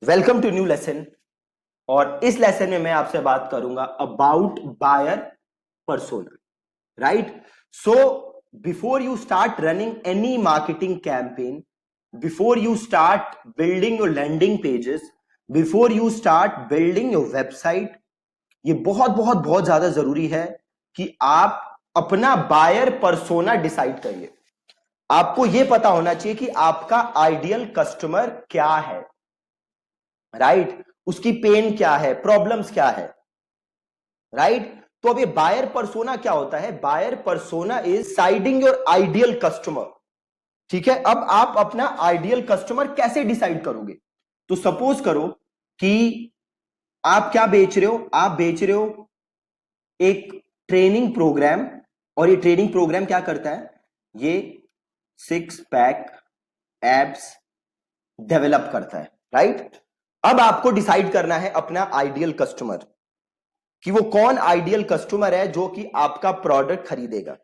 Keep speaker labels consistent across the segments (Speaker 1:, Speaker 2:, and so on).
Speaker 1: Welcome to new lesson. और इस lesson में मैं आपसे बात करूंगा about buyer persona. Right. So before you start running any marketing campaign, before you start building your landing pages, before you start building your website, ये बहुत बहुत बहुत ज्यादा जरूरी है कि आप अपना बायर पर्सोना डिसाइड करिए। आपको यह पता होना चाहिए कि आपका आइडियल कस्टमर क्या है। राइट। उसकी पेन क्या है, प्रॉब्लम्स क्या है। राइट। तो अब ये बायर पर्सोना क्या होता है? Buyer persona is siding your ideal customer. ठीक है। अब आप अपना आइडियल कस्टमर कैसे डिसाइड करोगे? तो सपोज करो कि आप क्या बेच रहे हो? आप बेच रहे हो एक ट्रेनिंग प्रोग्राम, और ये ट्रेनिंग प्रोग्राम क्या करता है? ये 6 पैक एब्स डेवलप करता है। राइट। अब आपको डिसाइड करना है अपना आइडियल कस्टमर, कि वो कौन आइडियल कस्टमर है जो कि आपका प्रोडक्ट खरीदेगा।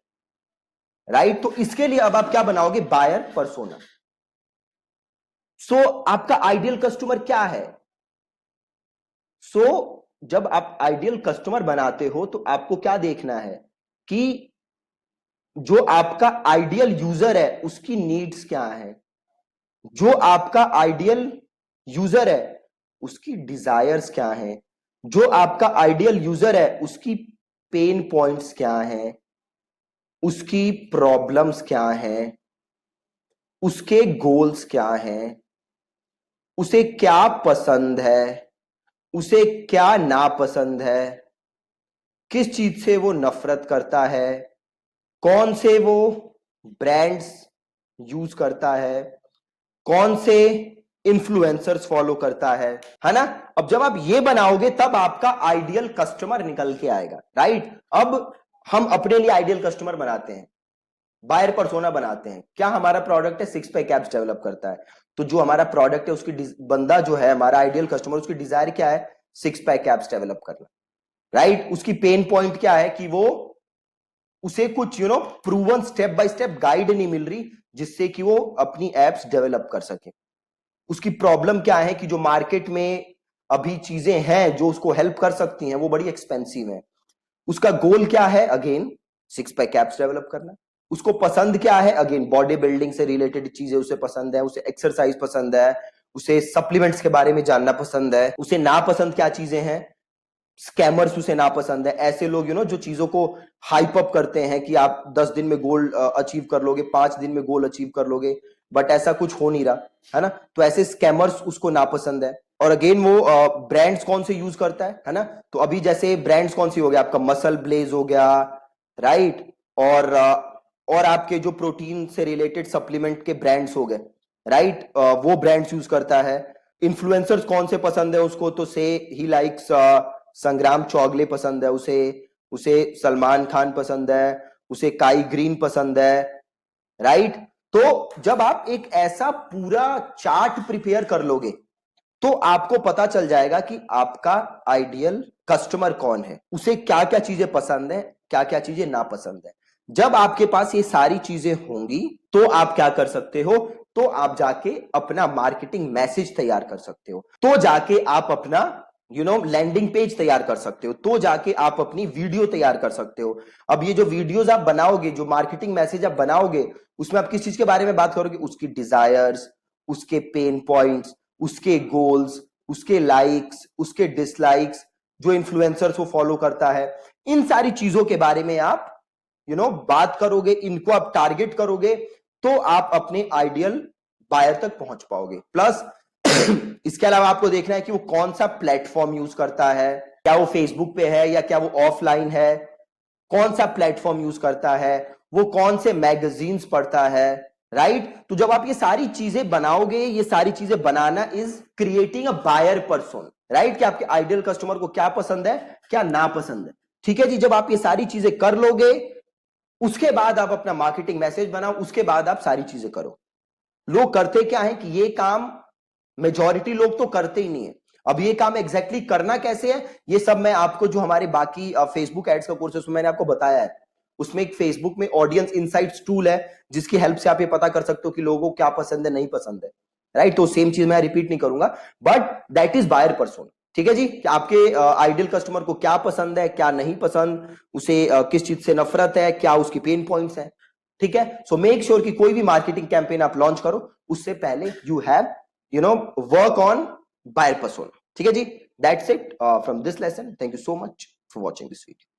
Speaker 1: राइट। तो इसके लिए अब आप क्या बनाओगे? Buyer persona. सो आपका आइडियल कस्टमर क्या है? जब आप आइडियल कस्टमर बनाते हो तो आपको क्या देखना है कि जो आपका आइडियल यूजर है उसकी नीड्स क्या है, जो आपका आइडियल यूजर है उसकी डिजायर्स क्या है, जो आपका आइडियल यूजर है उसकी पेन पॉइंट्स क्या हैं, उसकी प्रॉब्लम्स क्या हैं, उसके गोल्स क्या हैं, उसे क्या पसंद है, उसे क्या नापसंद है, किस चीज से वो नफरत करता है, कौन से वो ब्रांड्स यूज करता है, कौन से इन्फ्लुएंसर्स फॉलो करता है ना। अब जब आप ये बनाओगे तब आपका आइडियल कस्टमर निकल के आएगा। राइट। अब हम अपने लिए आइडियल कस्टमर बनाते हैं, बायर पर्सोना बनाते हैं। क्या हमारा प्रोडक्ट है? 6 पैक एप्स डेवलप करता है। तो जो हमारा प्रोडक्ट है उसकी बंदा जो है हमारा आइडियल कस्टमर, उसकी डिजायर क्या है? 6 पैक एप्स डेवलप करना। राइट। उसकी पेन पॉइंट क्या है कि वो उसे कुछ proven step by step guide नहीं मिल रही जिससे कि वो अपनी एप्स डेवलप कर सके। उसकी प्रॉब्लम क्या है कि जो मार्केट में अभी चीजें हैं जो उसको हेल्प कर सकती हैं वो बड़ी एक्सपेंसिव है। उसका गोल क्या है? अगेन 6 पैक एप्स डेवलप करना। उसको पसंद क्या है? अगेन बॉडी बिल्डिंग से रिलेटेड चीजें उसे पसंद है, उसे एक्सरसाइज पसंद है, उसे सप्लीमेंट्स के बारे में जानना पसंद है। उसे नापसंद क्या चीजें हैं? स्कैमर्स उसे नापसंद है। ऐसे लोग जो चीजों को हाइप अप करते हैं कि आप 10 दिन में गोल अचीव कर लोगे, 5 दिन में गोल अचीव कर लोगे, बट ऐसा कुछ हो नहीं रहा है ना। तो ऐसे स्कैमर्स उसको नापसंद है। और अगेन वो ब्रांड्स कौन से यूज करता है ना। तो अभी जैसे ब्रांड्स कौन सी हो गया? आपका मसल ब्लेज हो गया। राइट। और आपके जो प्रोटीन से रिलेटेड सप्लीमेंट के ब्रांड्स हो गए। राइट। वो ब्रांड्स यूज करता है। इन्फ्लुएंसर्स कौन से पसंद है उसको? तो से ही लाइक्स संग्राम चौगले पसंद है उसे, उसे सलमान खान पसंद है, उसे काई ग्रीन पसंद है। राइट। तो जब आप एक ऐसा पूरा चार्ट प्रिपेयर कर लोगे तो आपको पता चल जाएगा कि आपका आइडियल कस्टमर कौन है, उसे क्या क्या चीजें पसंद है, क्या क्या चीजें नापसंद है। जब आपके पास ये सारी चीजें होंगी तो आप क्या कर सकते हो? तो आप जाके अपना मार्केटिंग मैसेज तैयार कर सकते हो, तो जाके आप अपना लैंडिंग पेज तैयार कर सकते हो, तो जाके आप अपनी वीडियो तैयार कर सकते हो। अब ये जो वीडियोस आप बनाओगे, जो मार्केटिंग मैसेज आप बनाओगे, उसमें आप किस चीज के बारे में बात करोगे? उसकी डिजायर्स, उसके पेन पॉइंट्स, उसके गोल्स, उसके लाइक्स, उसके डिसलाइक्स, जो इन्फ्लुएंसर्स वो फॉलो करता है, इन सारी चीजों के बारे में आप बात करोगे, इनको आप टारगेट करोगे, तो आप अपने आइडियल बायर तक पहुंच पाओगे। प्लस इसके अलावा आपको देखना है कि वो कौन सा प्लेटफॉर्म यूज करता है, क्या वो फेसबुक पे है या क्या वो ऑफलाइन है, कौन सा प्लेटफॉर्म यूज करता है, वो कौन से मैगजीन्स पढ़ता है। राइट। तो जब आप ये सारी चीजें बनाओगे, ये सारी चीजें बनाना is creating a buyer person. Right. कि आपके आइडियल कस्टमर को क्या पसंद है, क्या नापसंद है। ठीक है जी। जब आप ये सारी चीजें कर लोगे उसके बाद आप अपना मार्केटिंग मैसेज बनाओ, उसके बाद आप सारी चीजें करो। लोग करते क्या है कि ये काम मेजॉरिटी लोग तो करते ही नहीं है। अब ये काम एग्जैक्टली करना कैसे है, ये सब मैं आपको जो हमारे बाकी फेसबुक एड्स का कोर्स है उसमें मैंने आपको बताया है। उसमें एक फेसबुक में ऑडियंस इनसाइट्स टूल है जिसकी हेल्प से आप ये पता कर सकते हो कि लोगों को क्या पसंद है, नहीं पसंद है। राइट? तो सेम चीज मैं रिपीट नहीं करूंगा, but that is buyer persona. ठीक है जी, कि आपके आइडियल कस्टमर को क्या पसंद है, क्या नहीं पसंद, उसे किस चीज से नफरत है, क्या उसकी पेन पॉइंट्स है। ठीक है, सो मेक श्योर कि कोई भी मार्केटिंग कैंपेन आप लॉन्च करो उससे पहले you have work on buyer persona. ठीक है जी, that's it from this lesson. Thank you so much for watching this video.